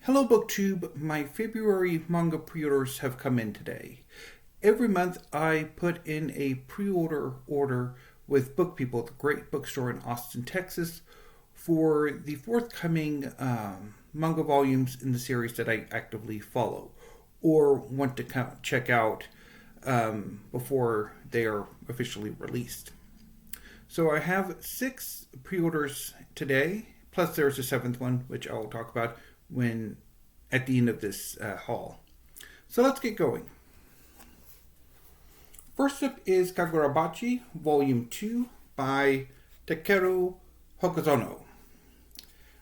Hello BookTube, my February manga pre-orders have come in today. Every month I put in a pre-order with Book People at the great bookstore in Austin, Texas for the forthcoming manga volumes in the series that I actively follow or want to check out before they are officially released. So I have 6 pre-orders today, plus there's a 7th one, which I'll talk about when at the end of this haul. So let's get going. First up is Kagurabachi, Volume 2 by Takeru Hokazono.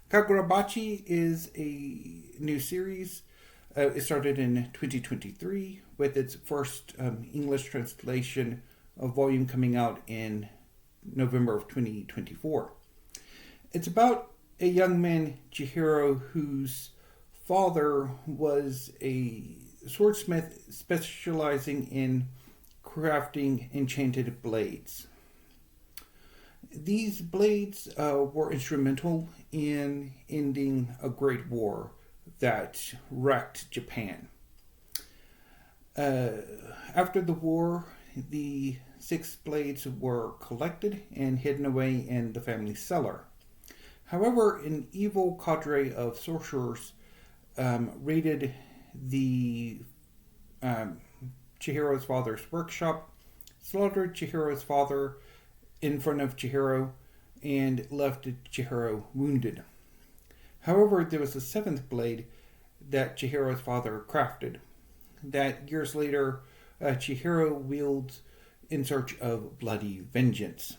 Kagurabachi is a new series. It started in 2023 with its first English translation of volume coming out in November of 2024. It's about a young man, Chihiro, whose father was a swordsmith specializing in crafting enchanted blades. These blades were instrumental in ending a great war that wrecked Japan. After the war, the 6 blades were collected and hidden away in the family cellar. However, an evil cadre of sorcerers raided the Chihiro's father's workshop, slaughtered Chihiro's father in front of Chihiro, and left Chihiro wounded. However, there was a 7th blade that Chihiro's father crafted that years later Chihiro wields in search of bloody vengeance.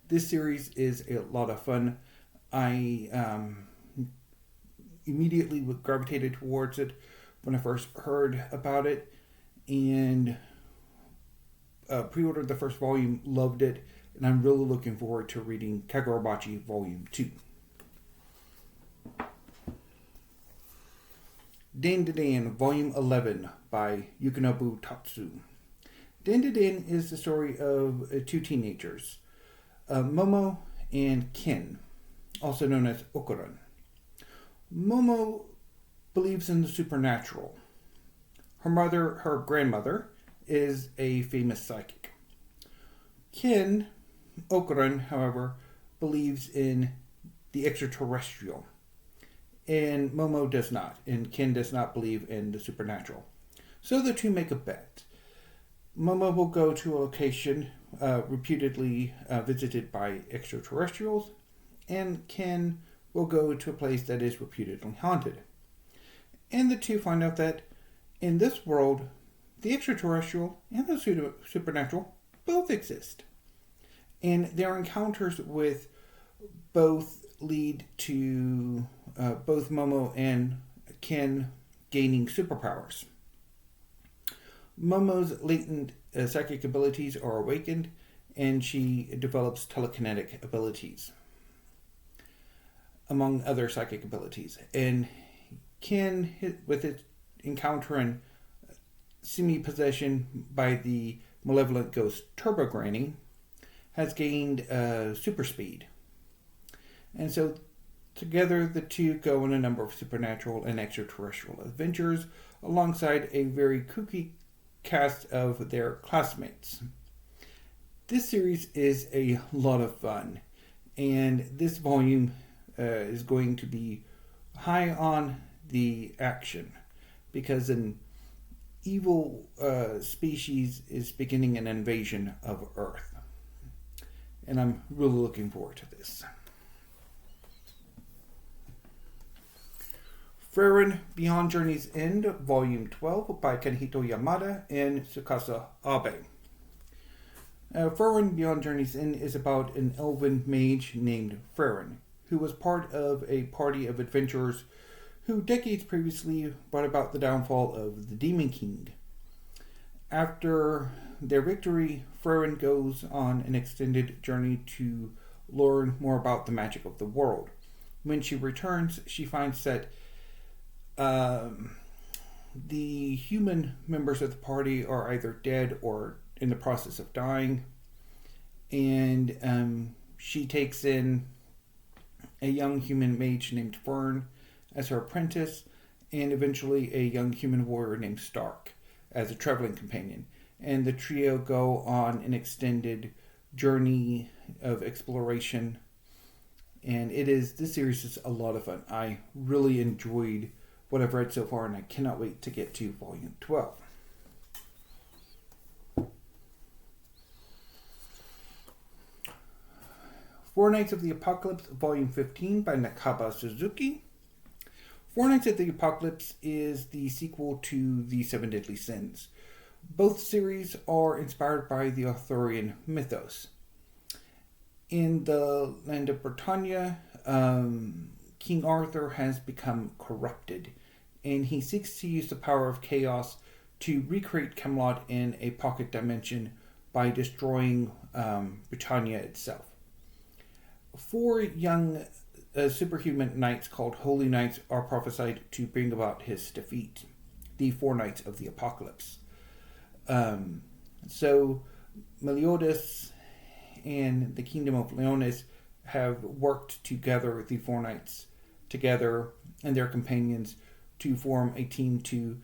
This series is a lot of fun. I immediately gravitated towards it when I first heard about it and pre-ordered the first volume, loved it, and I'm really looking forward to reading Kagurabachi Volume 2. DanDaDan Volume 11 by Yukinobu Tatsu. DanDaDan is the story of 2 teenagers, Momo and Ken, also known as Okuran. Momo believes in the supernatural. Her grandmother, is a famous psychic. Ken, Okuran, however, believes in the extraterrestrial. And Momo does not, and Ken does not believe in the supernatural. So the two make a bet. Momo will go to a location reputedly visited by extraterrestrials, and Ken will go to a place that is reputedly haunted. And the two find out that in this world, the extraterrestrial and the supernatural both exist. And their encounters with both lead to both Momo and Ken gaining superpowers. Momo's latent psychic abilities are awakened, and she develops telekinetic abilities, among other psychic abilities. And Ken, with his encounter and semi-possession by the malevolent ghost Turbo Granny, has gained super speed. And so together the two go on a number of supernatural and extraterrestrial adventures alongside a very kooky cast of their classmates. This series is a lot of fun, and this volume is going to be high on the action because an evil species is beginning an invasion of Earth. And I'm really looking forward to this. Frieren Beyond Journey's End, Volume 12 by Kanehito Yamada and Tsukasa Abe. Frieren Beyond Journey's End is about an elven mage named Frieren, who was part of a party of adventurers who decades previously brought about the downfall of the Demon King. After their victory, Frieren goes on an extended journey to learn more about the magic of the world. When she returns, she finds that the human members of the party are either dead or in the process of dying, and she takes in a young human mage named Fern as her apprentice, and eventually a young human warrior named Stark as a traveling companion. And the trio go on an extended journey of exploration. And this series is a lot of fun. I really enjoyed what I've read so far, and I cannot wait to get to Volume 12. Four Knights of the Apocalypse, Volume 15 by Nakaba Suzuki. Four Knights of the Apocalypse is the sequel to The Seven Deadly Sins. Both series are inspired by the Arthurian mythos. In the land of Britannia, King Arthur has become corrupted, and he seeks to use the power of chaos to recreate Camelot in a pocket dimension by destroying Britannia itself. Four young superhuman knights called Holy Knights are prophesied to bring about his defeat, the Four Knights of the Apocalypse. So Meliodas and the Kingdom of Leonis have worked to gather the Four Knights together and their companions to form a team to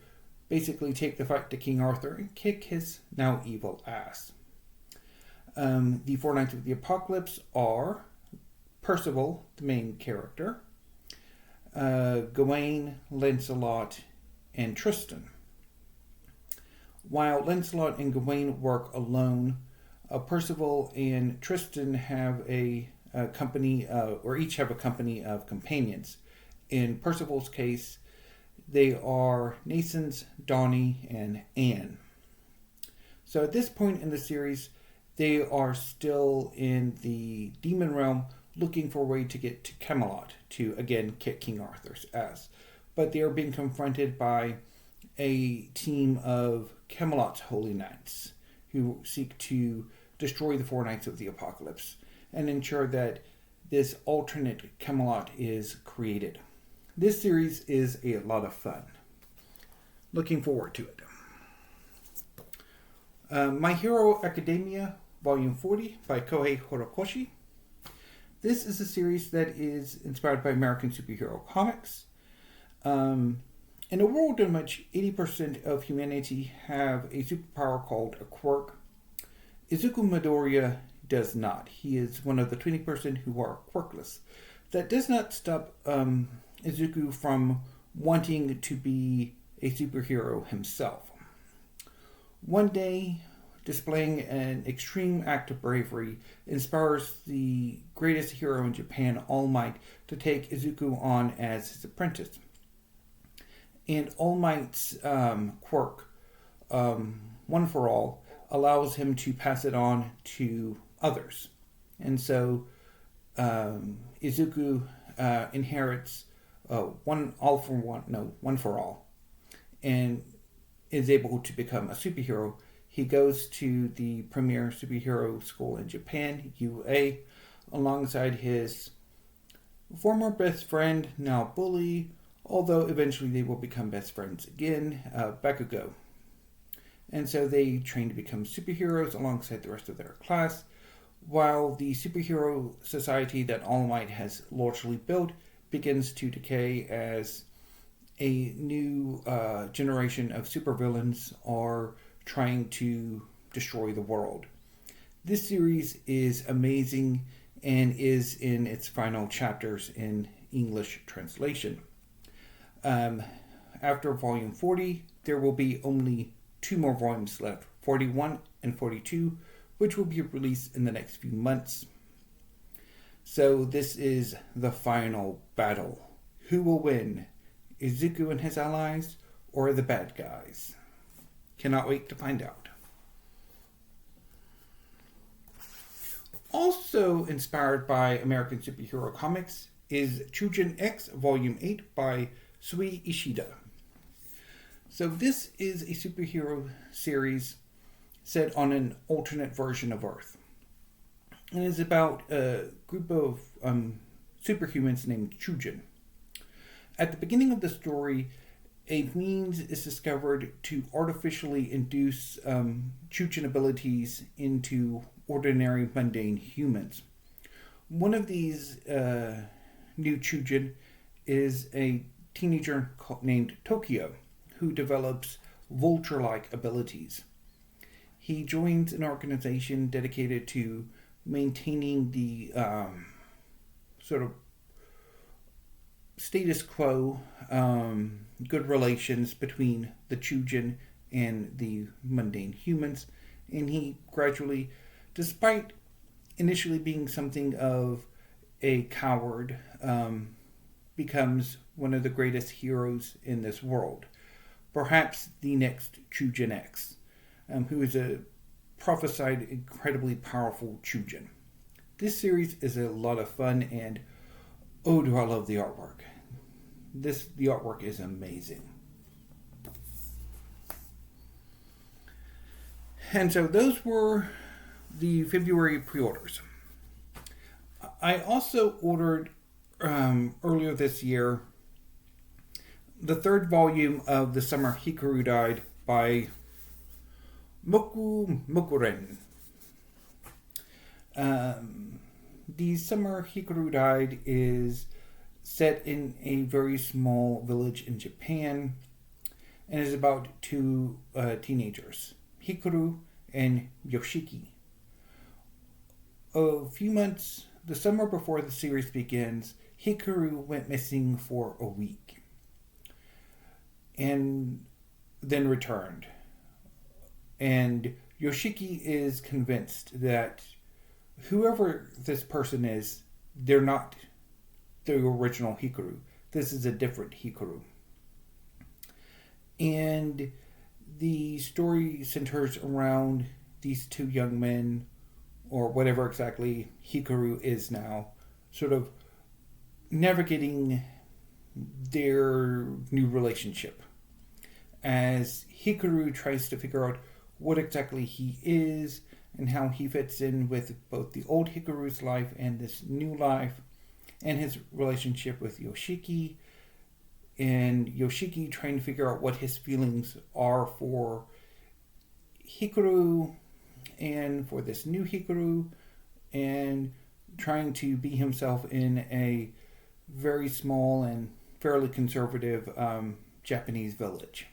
basically take the fight to King Arthur and kick his now evil ass. The Four Knights of the Apocalypse are Percival, the main character, Gawain, Lancelot, and Tristan. While Lancelot and Gawain work alone, Percival and Tristan have a company, or each have a company of companions. In Percival's case, they are Nasons, Donnie, and Anne. So at this point in the series, they are still in the demon realm, looking for a way to get to Camelot to again kick King Arthur's ass. But they are being confronted by a team of Camelot's Holy Knights who seek to destroy the Four Knights of the Apocalypse and ensure that this alternate Camelot is created. This series is a lot of fun. Looking forward to it. My Hero Academia, Volume 40 by Kohei Horikoshi. This is a series that is inspired by American superhero comics. In a world in which 80% of humanity have a superpower called a quirk, Izuku Midoriya does not. He is one of the 20% who are quirkless. That does not stop Izuku from wanting to be a superhero himself. One day, displaying an extreme act of bravery inspires the greatest hero in Japan, All Might, to take Izuku on as his apprentice. And All Might's quirk, One for All, allows him to pass it on to others. And so Izuku inherits One for All, and is able to become a superhero. He goes to the premier superhero school in Japan, UA, alongside his former best friend, now bully, although eventually they will become best friends again, Bakugo. And so they train to become superheroes alongside the rest of their class, while the superhero society that All Might has largely built begins to decay as a new generation of supervillains are trying to destroy the world. This series is amazing and is in its final chapters in English translation. After volume 40, there will be only 2 more volumes left, 41 and 42, which will be released in the next few months. So this is the final battle. Who will win? Izuku and his allies, or the bad guys? Cannot wait to find out. Also inspired by American superhero comics is Choujin X Volume 8 by Sui Ishida. So this is a superhero series set on an alternate version of Earth. And it's about a group of superhumans named Choujin. At the beginning of the story, a means is discovered to artificially induce Choujin abilities into ordinary, mundane humans. One of these new Choujin is a teenager named Tokyo who develops vulture-like abilities. He joins an organization dedicated to maintaining the sort of status quo, good relations between the Choujin and the mundane humans, and he gradually, despite initially being something of a coward, becomes one of the greatest heroes in this world. Perhaps the next Choujin X, who is a prophesied incredibly powerful Choujin. This series is a lot of fun, and oh, do I love the artwork. The artwork is amazing. And so those were the February pre-orders. I also ordered earlier this year the third volume of The Summer Hikaru Died by Mokumokuren. The Summer Hikaru Died is set in a very small village in Japan and is about two teenagers, Hikaru and Yoshiki. A few months, the summer before the series begins, Hikaru went missing for a week and then returned. And Yoshiki is convinced that whoever this person is, they're not the original Hikaru. This is a different Hikaru. And the story centers around these two young men, or whatever exactly Hikaru is now, sort of navigating their new relationship as Hikaru tries to figure out what exactly he is and how he fits in with both the old Hikaru's life and this new life, and his relationship with Yoshiki, and Yoshiki trying to figure out what his feelings are for Hikaru and for this new Hikaru, and trying to be himself in a very small and fairly conservative Japanese village.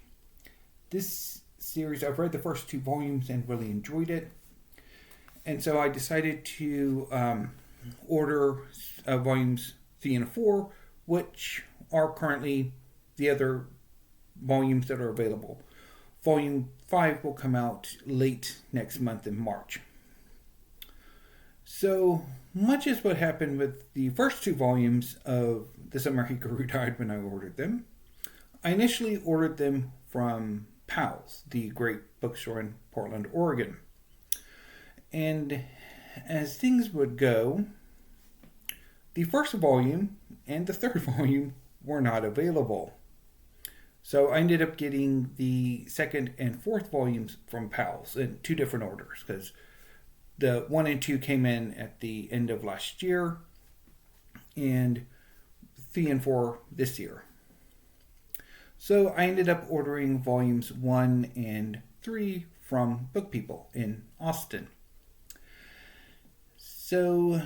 This series, I've read the first two volumes and really enjoyed it, and so I decided to order volumes 3 and 4, which are currently the other volumes that are available. Volume 5 will come out late next month in March. So much as what happened with the first two volumes of The Summer Hikaru Died when I ordered them, I initially ordered them from Powell's, the great bookstore in Portland, Oregon. And as things would go, the first volume and the third volume were not available. So I ended up getting the second and fourth volumes from Powell's in two different orders, because the 1 and 2 came in at the end of last year, and 3 and 4 this year. So I ended up ordering volumes 1 and 3 from Book People in Austin. So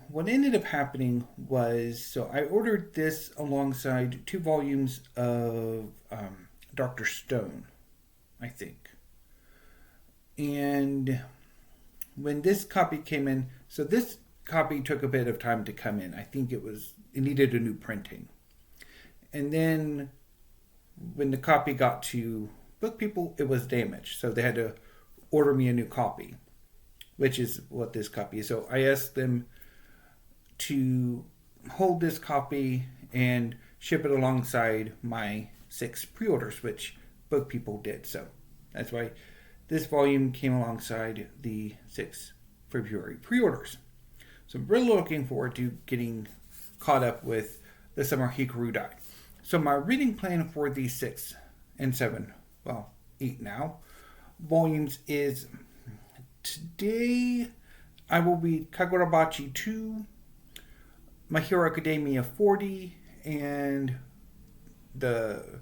what ended up happening was, so I ordered this alongside 2 volumes of Dr. Stone, I think. And when this copy came in, so this copy took a bit of time to come in. I think it needed a new printing. And then when the copy got to Book People, it was damaged. So they had to order me a new copy, which is what this copy is. So I asked them to hold this copy and ship it alongside my 6 pre-orders, which Book People did. So that's why this volume came alongside the 6 February pre-orders. So I'm really looking forward to getting caught up with The Summer Hikaru Died. So my reading plan for these 6 and 7, well, 8 now, volumes is: today I will read Kagurabachi 2, My Hero Academia 40, and the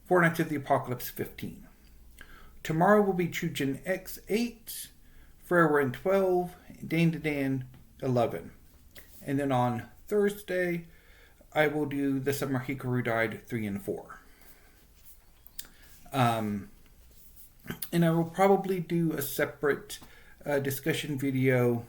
Four Knights of the Apocalypse 15. Tomorrow will be Choujin X 8, Frieren 12, DanDaDan 11. And then on Thursday, I will do The Summer Hikaru Died 3 and 4. And I will probably do a separate discussion video,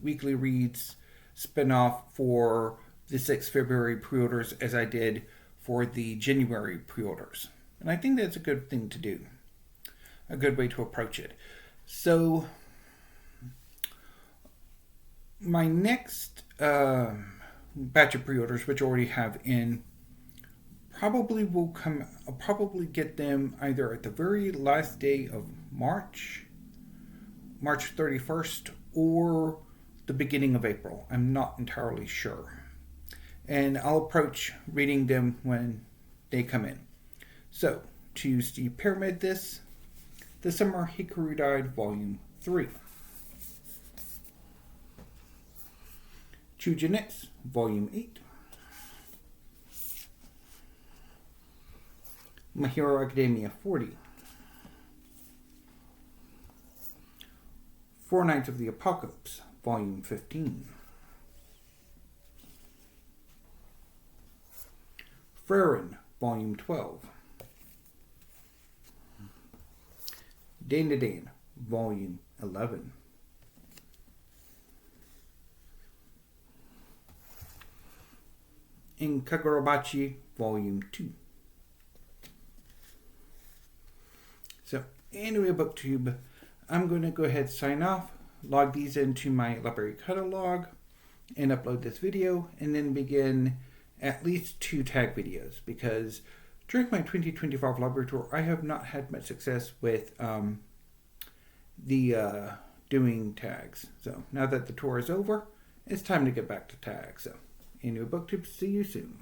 weekly reads spinoff for the 6th February pre-orders as I did for the January pre-orders. And I think that's a good thing to do. A good way to approach it. So, my next batch of pre-orders, which I already have in, probably will come. I'll probably get them either at the very last day of March 31st, or the beginning of April. I'm not entirely sure. And I'll approach reading them when they come in. So, to Steve Pyramid this, The Summer Hikaru Died Volume 3. Choujin X Volume 8. My Hero Academia 40. Four Knights of the Apocalypse Volume 15. Frieren Volume 12. DanDaDan Volume 11. In Kagurabachi Volume 2. So, anyway, BookTube, I'm going to go ahead and sign off, log these into my library catalog, and upload this video, and then begin at least 2 tag videos, because during my 2025 library tour, I have not had much success with doing tags. So now that the tour is over, it's time to get back to tags. So, anyway, BookTube, see you soon.